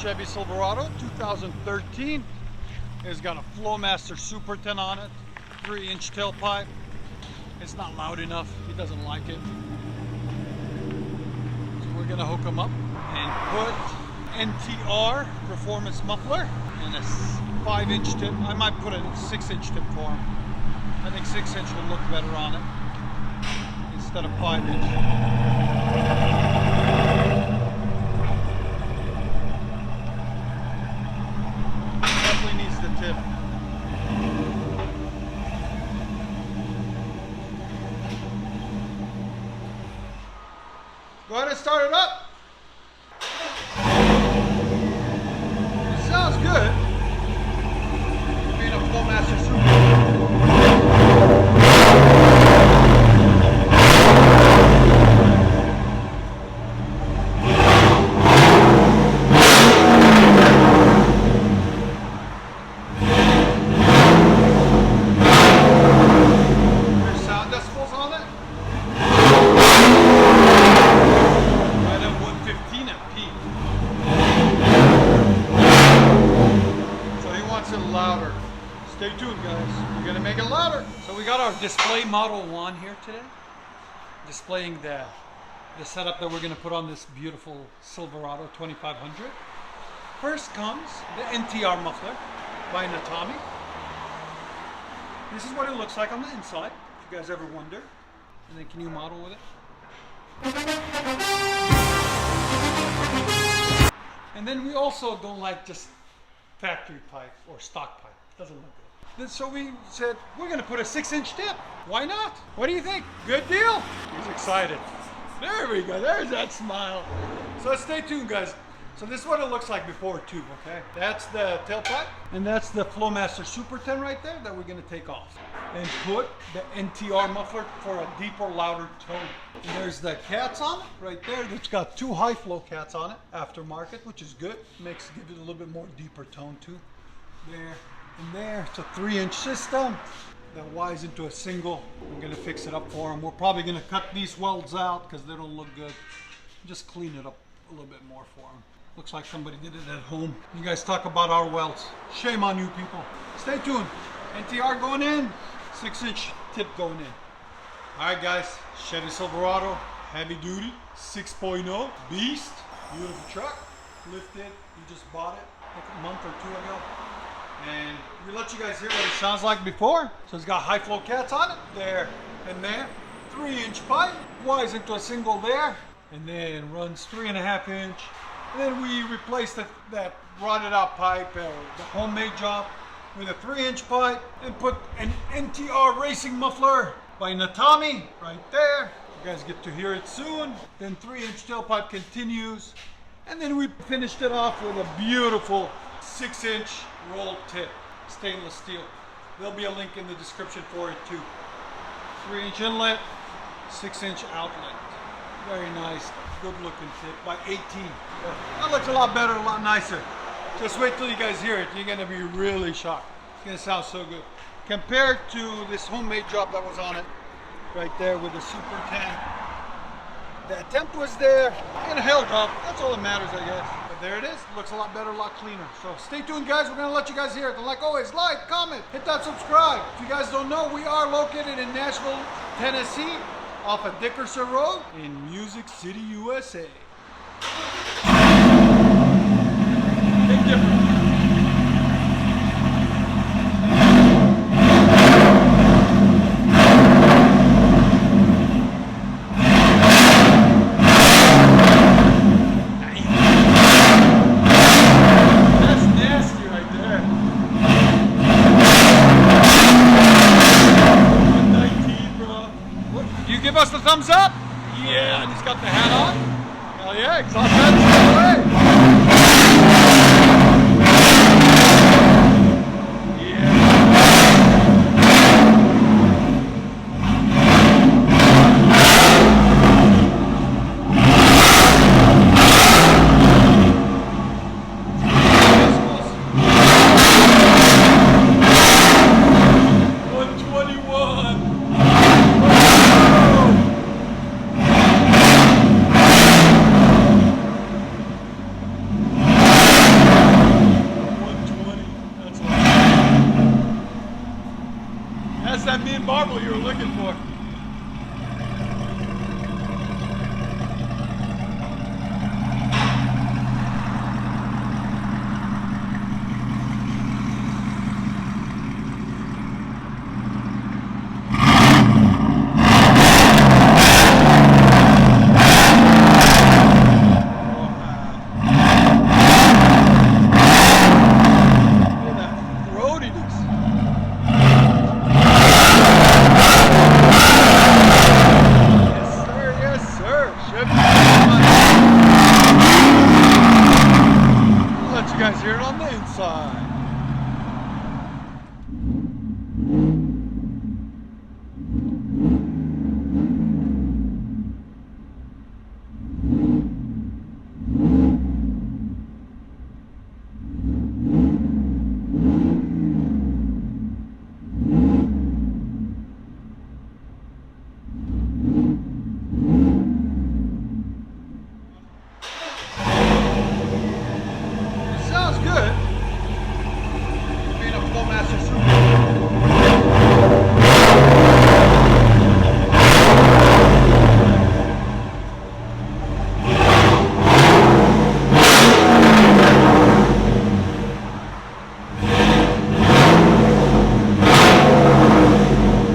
Chevy Silverado 2013. It's got a Flowmaster Super 10 on it, 3-inch tailpipe. It's not loud enough, he doesn't like it. So we're gonna hook him up and put NTR performance muffler and a 5-inch tip. I might put a 6-inch tip for him. I think 6-inch will look better on it instead of 5-inch. Tip. Go ahead and start it up. It sounds good. Being a Flowmaster Super. Louder. Stay tuned, guys. We're gonna make it louder. So we got our display Model 1 here today, displaying the setup that we're gonna put on this beautiful Silverado 2500. First comes the NTR muffler by NETAMI. This is what it looks like on the inside, if you guys ever wonder. And then can you model with it? And then we also don't like just factory pipe or stock pipe. It doesn't look good. So we said, we're gonna put a 6-inch tip. Why not? What do you think? Good deal? He's excited. There we go, there's that smile. So stay tuned, guys. So this is what it looks like before too, okay? That's the tailpipe, and that's the Flowmaster Super 10 right there that we're gonna take off. And put the NTR muffler for a deeper, louder tone. And there's the cats on it right there. It's got 2 high flow cats on it, aftermarket, which is good. Gives it a little bit more deeper tone too. There and there. It's a 3-inch system that wires into a single. I'm gonna fix it up for them. We're probably gonna cut these welds out because they don't look good. Just clean it up a little bit more for them. Looks like somebody did it at home. You guys talk about our welds. Shame on you people. Stay tuned. NTR going in, 6-inch tip going in. All right, guys. Chevy Silverado, heavy duty, 6.0, beast. Beautiful truck. Lifted. We just bought it like a month or 2 ago. And we let you guys hear what it sounds like before. So it's got high flow cats on it, there and there. 3-inch pipe, wires into a single there, and then runs 3.5-inch. And then we replaced that rotted out pipe, the homemade job, with a 3-inch pipe, and put an NTR racing muffler by NETAMI right there. You guys get to hear it soon. Then 3-inch tailpipe continues. And then we finished it off with a beautiful 6-inch rolled tip, stainless steel. There'll be a link in the description for it too. 3-inch inlet, 6-inch outlet. Very nice, good looking tip by 18. That looks a lot better, a lot nicer. Just wait till you guys hear it. You're gonna be really shocked. It's gonna sound so good. Compared to this homemade job that was on it, right there with the Super 10. The attempt was there and held up. That's all that matters, I guess. But there it is. Looks a lot better, a lot cleaner. So stay tuned, guys. We're gonna let you guys hear it. And like always, like, comment, hit that subscribe. If you guys don't know, we are located in Nashville, Tennessee, off of Dickerson Road in Music City, USA. Big difference. Give us the thumbs up. Yeah, and he's got the hat on. Hell yeah, exhaust fans mean marble you were looking for. Guys, hear it on the inside. Sounds good. Being a Flowmaster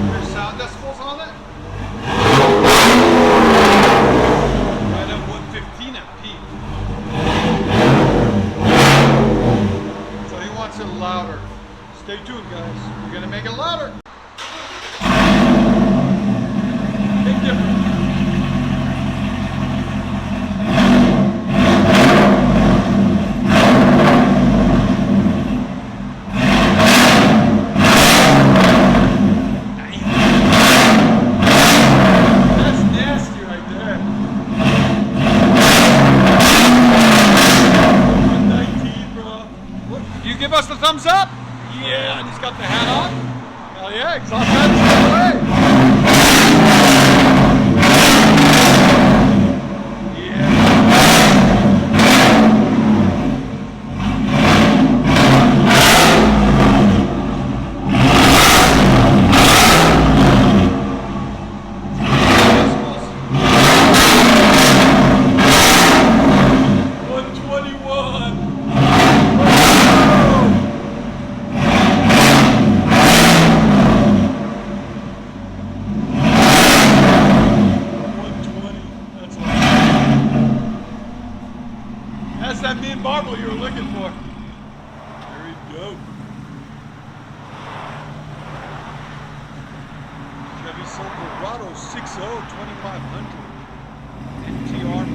There's sound decibels on it? Right at 115 at peak. It louder. Stay tuned, guys. We're gonna make it louder. Big difference. That's nasty right there. 119, bro. What? You give us the thumbs up? Yeah, and he's got the hat on. Hell yeah, exhaust fans away. That's that mean marble you were looking for. There we go. Chevy Silverado 6.0 2500 NTR